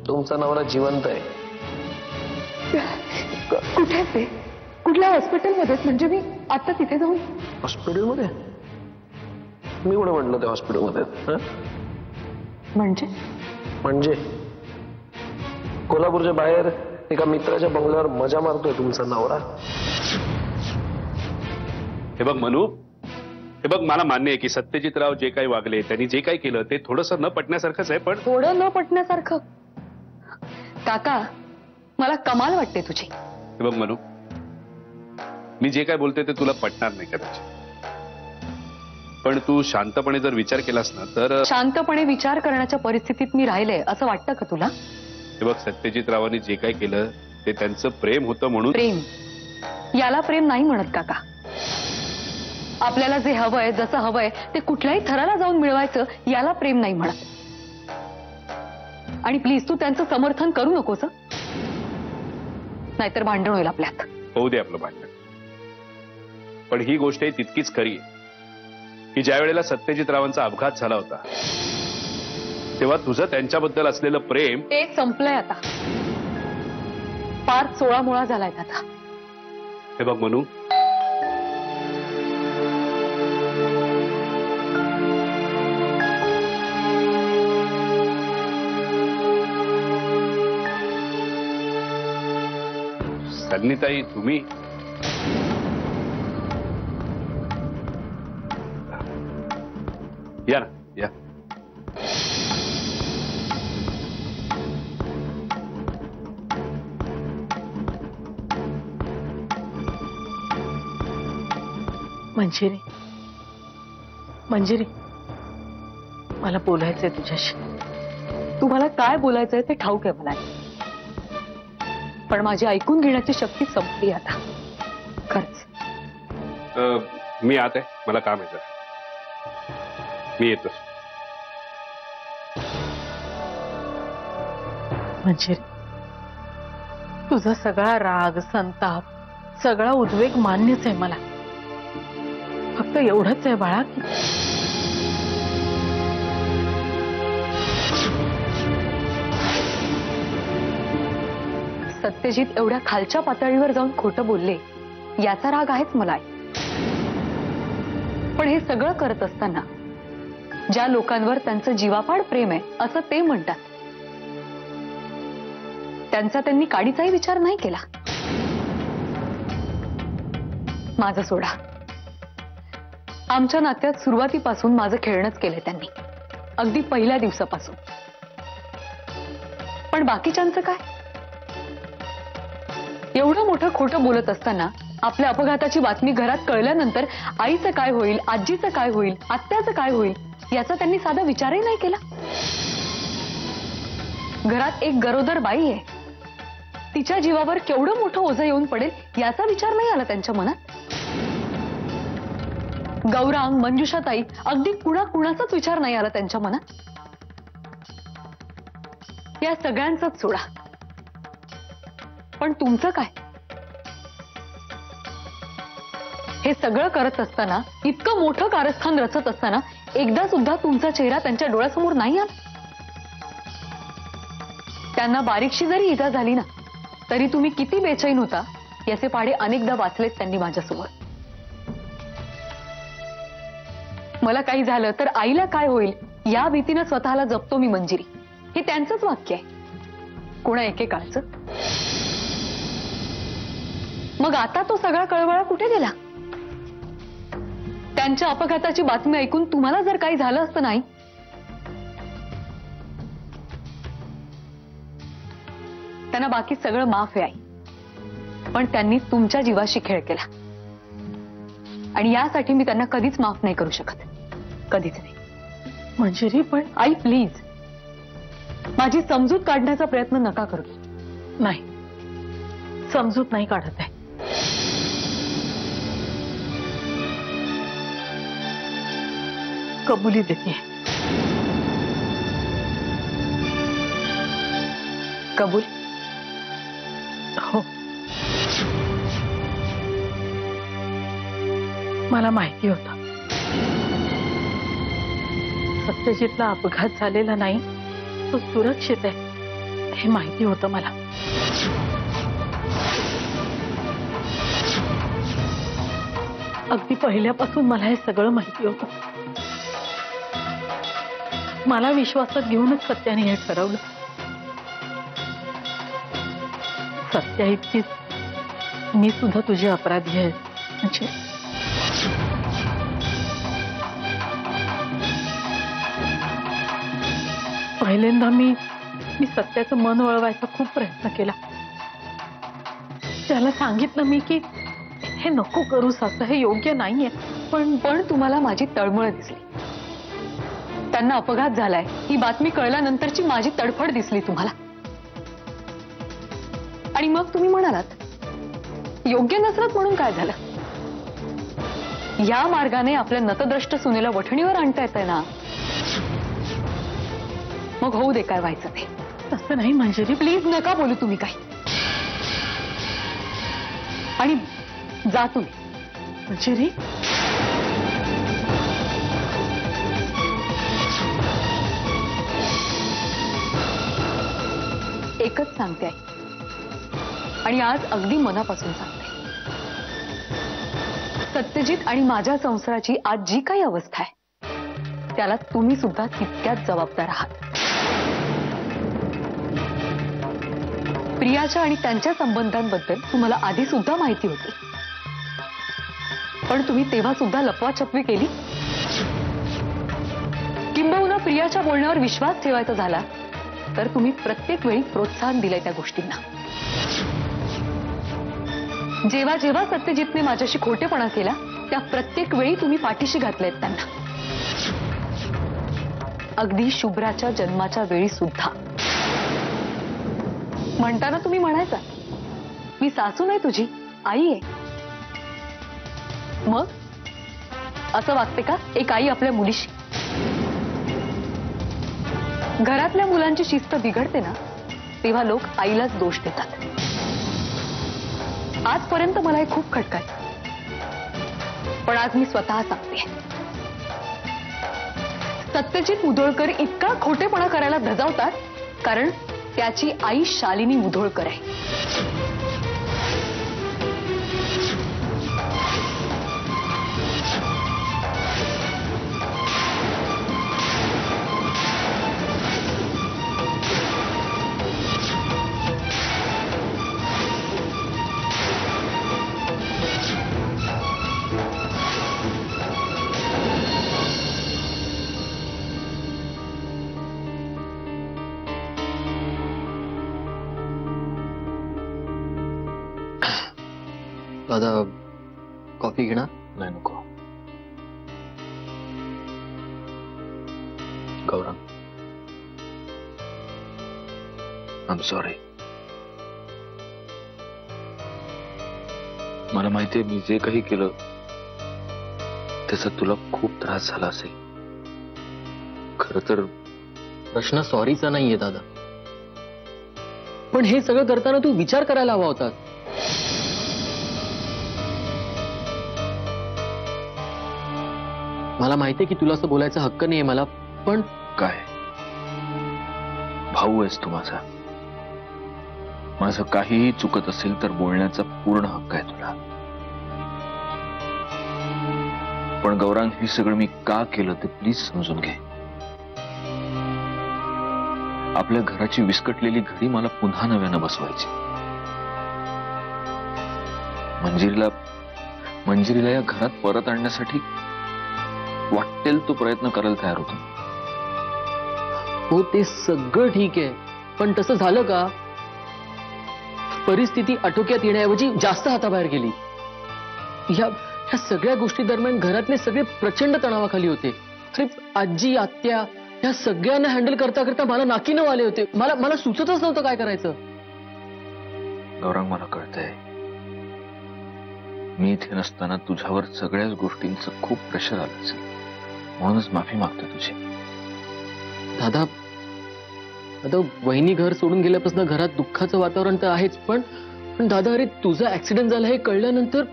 तुमचा नवरा जिवंत आहे. कुठे ते? कुठल्या हॉस्पिटलमध्ये? म्हणजे मी आता तिथे जाऊन? हॉस्पिटलमध्ये? मी कुठे म्हटलं ते हॉस्पिटलमध्ये? म्हणजे कोल्हापूरच्या बाहेर एका मित्राच्या बंगल्यावर मजा मारतोय तुमचा नवरा. हे बघ मनू, हे बघ, मला मान्य आहे की सत्यजितराव जे काही वागले, त्यांनी जे काही केलं ते थोडंसं न पटण्यासारखंच आहे. पण थोडं न पटण्यासारखं? काका, मला कमाल वाटते तुझी. हे बघ मनू, मी जे काय बोलते ते तुला पटणार नाही कदाचित, पण तू शांतपणे जर विचार केलास ना तर. शांतपणे विचार करण्याच्या परिस्थितीत मी राहिले असं वाटतं का तुला? हे बघ, सत्यजितरावांनी जे काही केलं ते त्यांचं प्रेम होतं म्हणून. प्रेम? याला प्रेम नाही म्हणत काका. आपल्याला जे हवंय, जसं हवंय ते कुठल्याही थराला जाऊन मिळवायचं, याला प्रेम नाही म्हणत. आणि प्लीज तू त्यांचं समर्थन करू नकोस, नाहीतर भांडण होईल आपल्यात. होऊ दे आपलं भांडण, पण ही गोष्ट तितकीच खरी आहे की ज्या वेळेला सत्यजितरावांचा अपघात झाला होता तेव्हा तुझं त्यांच्याबद्दल असलेलं प्रेम ते संपलंय आता. फार 16 मुळा झालाय आता. हे बघ मनू, सन्नीताई, तुम्ही या ना, या. मंजिरी, मंजिरी, मला बोलायचंय तुझ्याशी. तुम्हाला काय बोलायचंय ते ठाऊक आहे मला, पण माझी ऐकून घेण्याची शक्ती संपली आता खरंच. मी आत आहे, मला काम आहे जरा, मी येतो. मंजिरी, तुझा सगळा राग, संताप, सगळा उद्वेग मान्यच आहे मला. फक्त एवढंच आहे बाळा की सत्यजित एवढ्या खालच्या पातळीवर जाऊन खोटं बोलले याचा राग आहेच मला. पण हे सगळं करत असताना ज्या लोकांवर त्यांचं जीवापाड प्रेम आहे असं ते म्हणतात, त्यांचा त्यांनी काडीचाही विचार नाही केला. माझं सोडा, आमच्या नात्यात सुरुवातीपासून माझं खेळणंच केलंय त्यांनी, अगदी पहिल्या दिवसापासून. पण बाकीच्यांचं काय? एवढं मोठं खोटं बोलत असताना आपल्या अपघाताची बातमी घरात कळल्यानंतर आईचं काय होईल, आजीचं काय होईल, आत्याचं काय होईल याचा त्यांनी साधा विचारही नाही केला. घरात एक गरोदर बाई आहे, तिच्या जीवावर केवढं मोठं ओझं येऊन पडेल याचा विचार नाही आला त्यांच्या मनात. गौरांग, मंजुषाताई, अगदी कुणाचाच विचार नाही आला त्यांच्या मनात. या सगळ्यांचाच सोडा, पण तुमचं काय? हे सगळं करत असताना, इतकं मोठं कारस्थान रचत असताना एकदा सुद्धा तुमचा चेहरा त्यांच्या डोळ्यासमोर नाही आला. त्यांना बारीकशी जरी इजा झाली ना तरी तुम्ही किती बेचैन होता याचे पाढे अनेकदा वाचलेत त्यांनी माझ्यासमोर. मला काही झालं तर आईला काय होईल या भीतीनं स्वतःला जपतो मी मंजिरी, हे त्यांचंच वाक्य आहे, कोणा एकेकाळचं. मग आता तो सगळा कळवळा कुठे गेला? त्यांच्या अपघाताची बातमी ऐकून तुम्हाला जर काही झालं असतं नाही, त्यांना बाकी सगळं माफ आहे आई, पण त्यांनी तुमच्या जीवाशी खेळ केला आणि यासाठी मी त्यांना कधीच माफ नाही करू शकत, कधीच नाही. मंजिरी, पण आई प्लीज माझी समजूत काढण्याचा प्रयत्न नका करू. नाही, समजूत नाही काढत आहे. कबुली देते. कबूल? हो, मला माहिती होतं सत्यजितला अपघात झालेला नाही, तो सुरक्षित आहे. हे माहिती होतं मला. अगदी पहिल्यापासून मला हे सगळं माहिती होतं. मला विश्वासात घेऊनच सत्याने हे ठरवलं. सत्या इतकीच मी सुद्धा तुझी अपराधी आहे म्हणजे. पहिल्यांदा मी सत्याचं मन वळवायचा खूप प्रयत्न केला. त्याला सांगितलं मी की हे नको करूस, असं हे योग्य नाहीये. पण तुम्हाला माझी तळमळ दिसली. त्यांना अपघात झालाय ही बातमी कळल्यानंतरची माझी तडफड दिसली तुम्हाला. आणि मग तुम्ही म्हणालात योग्य नसलत म्हणून काय झालं. या मार्गाने आपल्या नतद्रष्ट सुनेला वठणीवर आणता येतंय ना, मग होऊ दे काय व्हायचं ते. तसं नाही मंजिरी, प्लीज नका बोलू तुम्ही काही. आणि जा तुम्ही. मंजिरी, एकच सांगते आई, आणि आज अगदी मनापासून सांगते. सत्यजित आणि माझ्या संसाराची आज जी काही अवस्था आहे त्याला तुम्ही सुद्धा तितक्याच जबाबदार आहात. प्रियाच्या आणि त्यांच्या संबंधांबद्दल तुम्हाला आधी सुद्धा माहिती होती, पण तुम्ही तेव्हा सुद्धा लपवाछपवी केली. किंबहुना प्रियाच्या बोलण्यावर विश्वास ठेवायचा झाला तर तुम्ही प्रत्येक वेळी प्रोत्साहन दिलंय त्या गोष्टींना. जेव्हा जेव्हा सत्यजितने माझ्याशी खोटेपणा केला त्या प्रत्येक वेळी तुम्ही पाठीशी घातलेत त्यांना. अगदी शुभ्राच्या जन्माच्या वेळी सुद्धा. म्हणताना तुम्ही म्हणायचा मी सासू नाही तुझी, आई आहे. मग असं वागते का एक आई आपल्या मुलीशी. घरातल्या मुलांची शिस्त बिघडते ना तेव्हा लोक आईलाच दोष देतात. आजपर्यंत मला हे खूप खटकायचं, पण आज मी स्वतः सांगते सत्यजित मुधोळकर इतका खोटेपणा करायला धजावतात कारण त्याची आई शालिनी मुधोळकर आहे. दादा कॉफी घेणार? नाही नको. Gaurang, I am sorry. मला माहितीये मी जे काही केलं त्याचा तुला खूप त्रास झाला असेल. खरं तर प्रश्न सॉरीचा नाहीये दादा, पण हे सगळं करताना तू विचार करायला हवा होता. मला माहितीये की तुला असं बोलायचा हक्क नाहीये मला, पण काय भाऊ आहेस तू माझा. माझं काहीही चुकत असेल तर बोलण्याचा पूर्ण हक्क आहे तुला. पण गौरांग, हे सगळं मी का केलं ते प्लीज समजून घे. आपल्या घराची विस्कटलेली घडी मला पुन्हा नव्यानं बसवायची. मंजिरीला या घरात परत आणण्यासाठी वाटेल तो प्रयत्न करायला तयार होतो. हो ते सगळं ठीक आहे, पण तसं झालं का? परिस्थिती आटोक्यात येण्याऐवजी जास्त हाताबाहेर गेली. या सगळ्या गोष्टी दरम्यान घरातले सगळे प्रचंड तणावाखाली होते. अरे आजी आत्या या सगळ्यांना हँडल करता करता मला नाकी नऊ आले होते. मला सुचतच नव्हतं काय करायचं. गौरंग, मला कळतंय मी इथे नसताना तुझ्यावर सगळ्याच गोष्टींचं खूप प्रेशर आलं असेल, म्हणूनच माफी मागतोय तुझी. दादा वहिनी घर सोडून गेल्यापासून घरात दुःखाचं वातावरण तर आहेच, पण दादा अरे तुझा ऍक्सिडेंट झाला हे कळल्यानंतर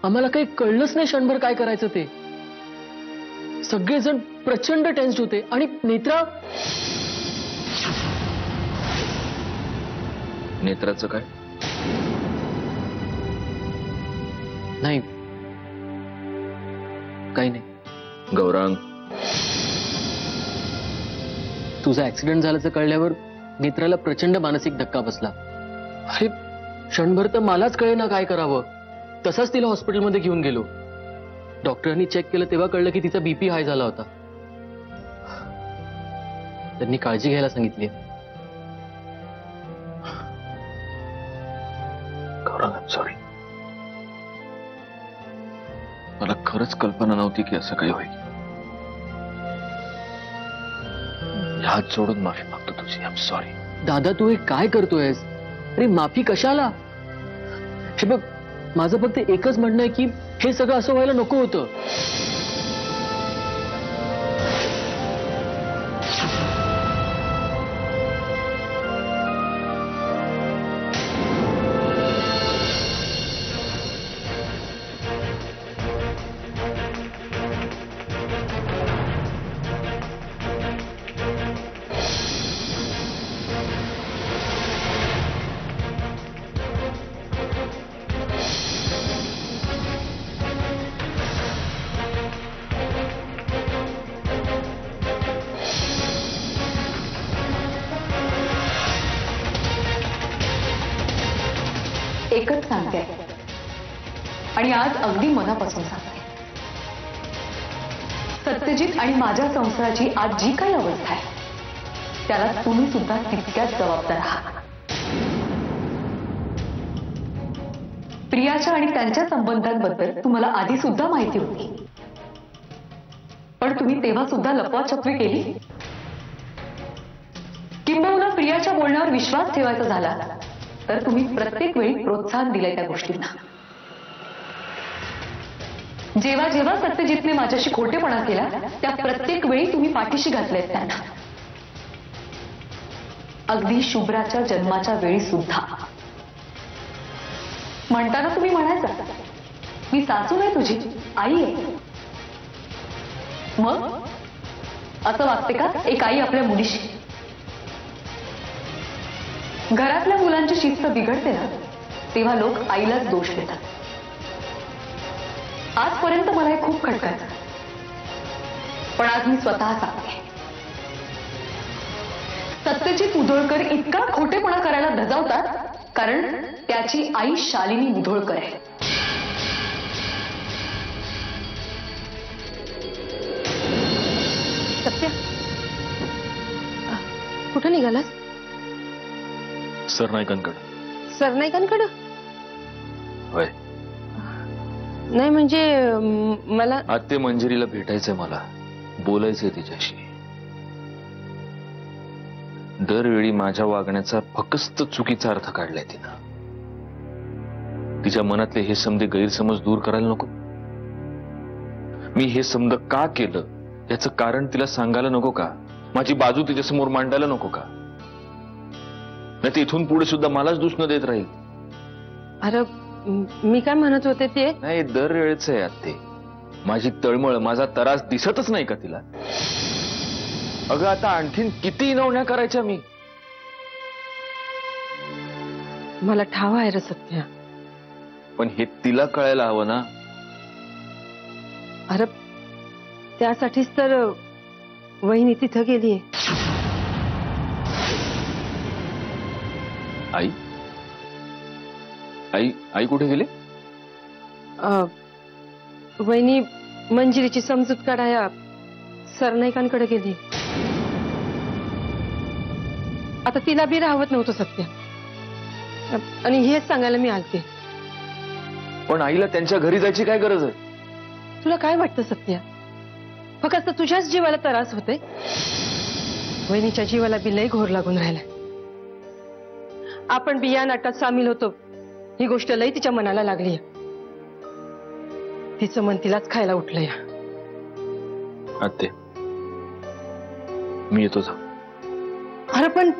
आम्हाला काही कळलंच नाही क्षणभर काय करायचं ते. सगळेजण प्रचंड टेन्स्ड होते आणि नेत्रा नेत्राचं काय? नाही, काही नाही. गौरांग, तुझा ऍक्सिडेंट झाल्याचं कळल्यावर नेत्राला प्रचंड मानसिक धक्का बसला. अरे क्षणभर तर मलाच कळेना काय करावं. तसाच तिला हॉस्पिटलमध्ये घेऊन गेलो. डॉक्टरांनी चेक केलं तेव्हा कळलं की तिचा बीपी हाय झाला होता. त्यांनी काळजी घ्यायला सांगितली. गौरांग, सॉरी. मला खरंच कल्पना नव्हती की असं काही होईल. हात जोडून माफी मागतो तुझी. I am sorry. दादा, तू हे काय करतोयस? अरे माफी कशाला? हे बघ, माझं फक्त एकच म्हणणं आहे की हे सगळं असं व्हायला नको होतं. एकच सांगते आणि आज अगदी मनापासून सांगते, सत्यजित आणि माझ्या संसाराची आज जी काही अवस्था आहे त्याला तुम्ही सुद्धा तितक्याच जबाबदार आहात. प्रियाच्या आणि त्यांच्या संबंधांबद्दल तुम्हाला आधी सुद्धा माहिती होती, पण तुम्ही तेव्हा सुद्धा लपवाछपवी केली. किंबहुना प्रियाच्या बोलण्यावर विश्वास ठेवायचा झाला तर तुम्ही प्रत्येक वेळी प्रोत्साहन दिलंय त्या गोष्टींना. जेव्हा जेव्हा सत्यजितने माझ्याशी खोटेपणा केला त्या प्रत्येक वेळी तुम्ही पाठीशी घातलेत त्यांना. अगदी शुभ्राच्या जन्माच्या वेळी सुद्धा. म्हणताना तुम्ही म्हणायचा, मी सासू नाही तुझी, आई आहे. मग असं वागते का एक आई आपल्या मुलीशी? घरातल्या मुलांची शिस्त बिघडते ना तेव्हा लोक आईलाच दोष देतात. आजपर्यंत मला हे खूप खटकायचं, पण आज मी स्वतः सांगते, सत्यजित मुधोळकर इतका खोटेपणा करायला धजावतात कारण त्याची आई शालिनी मुधोळकर आहे. सत्या, कुठं निघालास? सरनाईकांकडे. सरनाईकांकडं? होय. नाही म्हणजे मला आत्ते मंजिरीला भेटायचंय, मला बोलायचंय तिच्याशी. दरवेळी माझ्या वागण्याचा फक्त चुकीचा अर्थ काढलाय तिनं. तिच्या मनातले हे समजे गैरसमज दूर करायला नको. मी हे समज का केलं याचं कारण तिला सांगायला नको का? माझी बाजू तिच्यासमोर मांडायला नको का? नाही तर इथून पुढे सुद्धा मलाच दुष्ण देत राहील. अरे मी काय म्हणत होते ते नाही, दरवेळेच आहे आत्ते. माझी तळमळ, माझा त्रास दिसतच नाही का तिला? अगं आता आणखीन किती इनवण्या करायच्या मी? मला ठाव आहे रे सत्या, पण हे तिला कळायला हवं ना. अरे त्यासाठीच तर वहिनी तिथं गेलीये. आई आई आई कुठे गेली? वहिनी मंजिरीची समजूत काढाया सरनाईकांकडे गेली. आता तिला बी राहवत नव्हतं सत्य, आणि हेच सांगायला मी आलते. पण आईला त्यांच्या घरी जायची काय गरज आहे? तुला काय वाटतं सत्या? फक्त तुझ्याच जीवाला त्रास होते? वहिनीच्या जीवाला बी लय घोर लागून राहिलाय. आपण बी या नाटकात सामील होतो ही गोष्ट लय तिच्या मनाला लागली. तिचं मन तिलाच खायला उठलंय. आत्ते, मी येतो जाऊ. अरे पण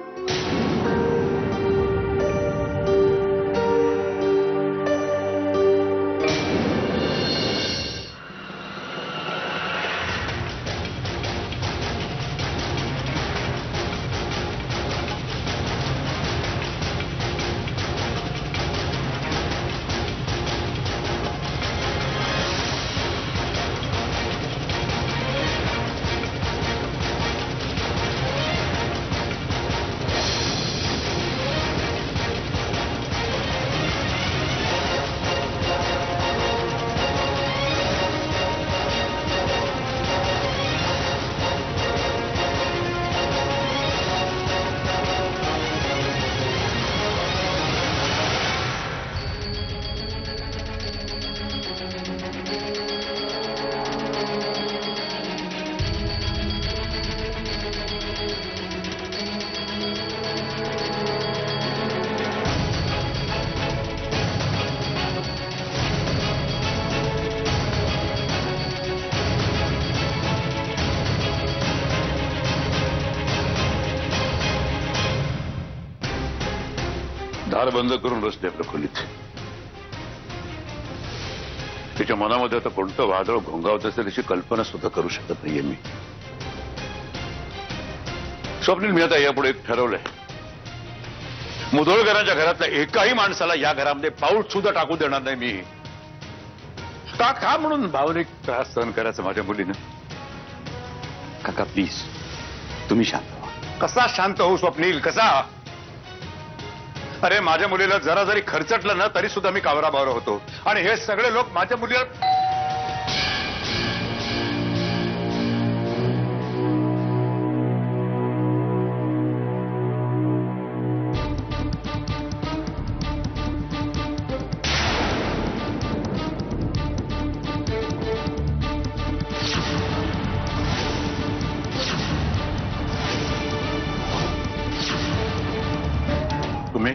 दार बंद करून रस्ते प्रखोलीत. तिच्या मनामध्ये आता कोणतं वादळ घोंगावत असेल याची कल्पना सुद्धा करू शकत नाहीये मी. स्वप्नील, मी आता यापुढे एक ठरवलंय. मुधोळकरांच्या घरातल्या एकाही माणसाला या घरामध्ये पाऊल सुद्धा टाकू देणार नाही मी. का म्हणून भावनिक त्रास सहन करायचं माझ्या मुलीनं? काका प्लीज तुम्ही शांत व्हा. कसा शांत होऊ स्वप्नील, कसा? अरे माझ्या मुलीला जरा जरी खर्चटलं ना तरी सुद्धा मी कावराबावरा होतो, आणि हे सगळे लोक माझ्या मुलीला. तुम्ही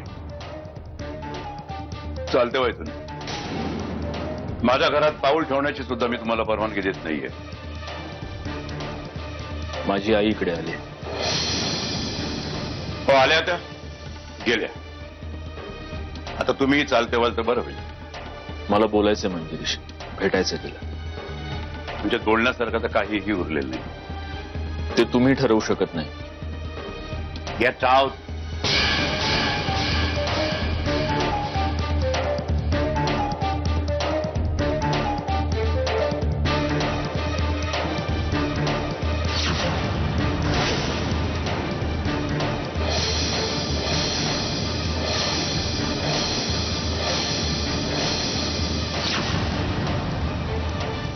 चालते व्हाय तुम्ही. माझ्या घरात पाऊल ठेवण्याची सुद्धा मी तुम्हाला परवानगी देत नाहीये. माझी आई इकडे आली. हो, आल्या त्या गेल्या. आता तुम्ही चालते व्हाल तर बरं होईल. मला बोलायचंय मंजिरीशी, भेटायचंय तिला. म्हणजे बोलण्यासारखं तर काहीही उरलेलं नाही. ते तुम्ही ठरवू शकत नाही. Get out.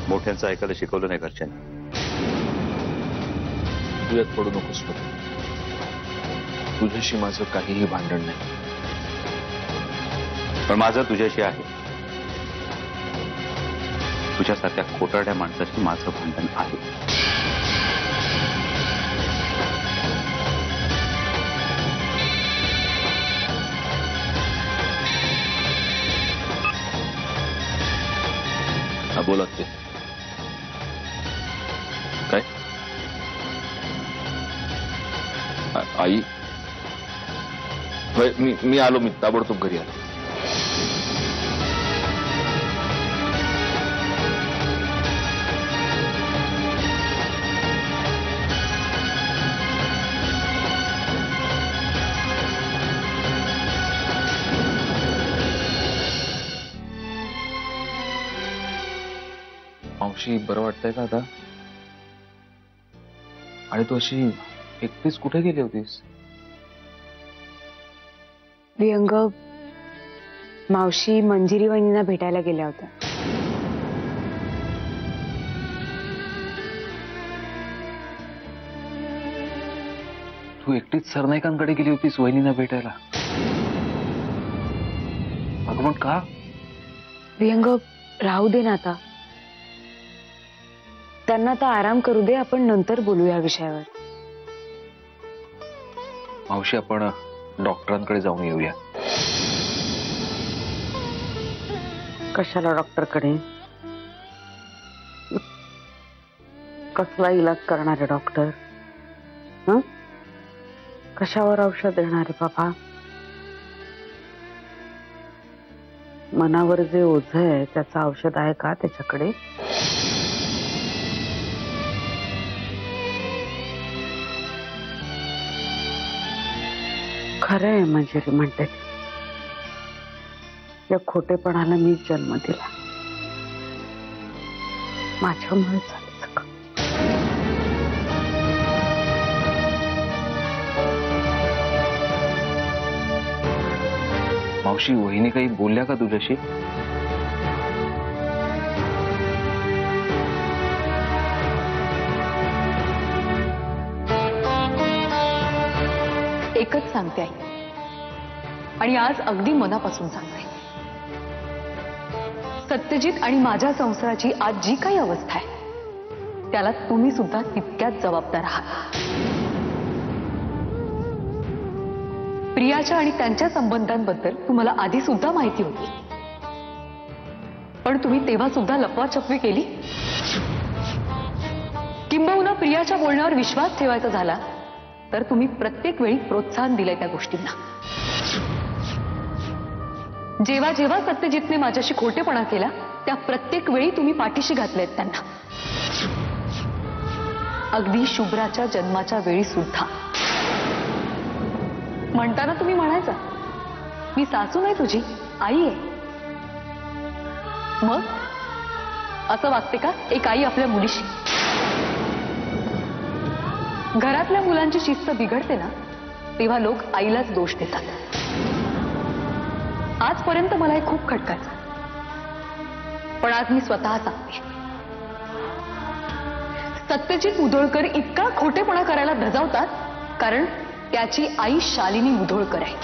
मोठ्यांचं ऐकायला शिकवलं नाही घरच्यांनी. तुझ्यात पडू नकोस बघ. तुझ्याशी माझं काहीही भांडण नाही. पण माझं तुझ्याशी आहे. तुझ्यासारख्या खोटारड्या माणसाशी माझं भांडण आहे. हा, बोला ते काय? आई, होय, मी आलो. मी ताबडतोब घरी आलो. मावशी, बरं वाटतंय का आता? आणि तू अशी एकटीच कुठे गेली होतीस? विहंग, मावशी मंजिरी वहिनींना भेटायला गेल्या होत्या. तू एकटीच सरनाईकांकडे गेली होतीस वहिनींना भेटायला? अगं पण का? विहंग, राहू दे ना आता. त्यांना आता आराम करू दे. आपण नंतर बोलू या विषयावर. मावशी, आपण डॉक्टरांकडे जाऊन येऊया. कशाला डॉक्टरकडे? कसला इलाज करणारे डॉक्टर? हं? कशावर औषध देणारे बाबा? मनावर जे ओझ आहे त्याचं औषध आहे का त्याच्याकडे? खरं आहे मंजिरी म्हणते. या खोटेपणाला मी जन्म दिला. माझ्यामुळे झालं सगळं. मावशी, वहिनी काही बोलल्या का तुझ्याशी? एकच सांगते आई, आणि आज अगदी मनापासून सांगते. सत्यजित आणि माझ्या संसाराची आज जी काही अवस्था आहे त्याला तुम्ही सुद्धा तितक्याच जबाबदार आहात. प्रियाच्या आणि त्यांच्या संबंधांबद्दल तुम्हाला आधी सुद्धा माहिती होती, पण तुम्ही तेव्हा सुद्धा लपवाछपवी केली. किंबहुना प्रियाच्या बोलण्यावर विश्वास ठेवायचा झाला तर तुम्ही प्रत्येक वेळी प्रोत्साहन दिलंय त्या गोष्टींना. जेव्हा जेव्हा सत्यजितने माझ्याशी खोटेपणा केला त्या प्रत्येक वेळी तुम्ही पाठीशी घातलेत त्यांना. अगदी शुभ्राच्या जन्माच्या वेळी सुद्धा. म्हणताना तुम्ही म्हणायचा मी सासू नाही तुझी, आई आहे. मग असं वागते का एक आई आपल्या मुलीशी? घरातल्या मुलांची शिस्त बिघडते ना तेव्हा लोक आईलाच दोष देतात. आजपर्यंत मला हे खूप खटकायचं, पण आज मी स्वतः सांगते, सत्यजित मुधोळकर इतका खोटेपणा करायला धजावतात कारण त्याची आई शालिनी मुधोळकर आहे.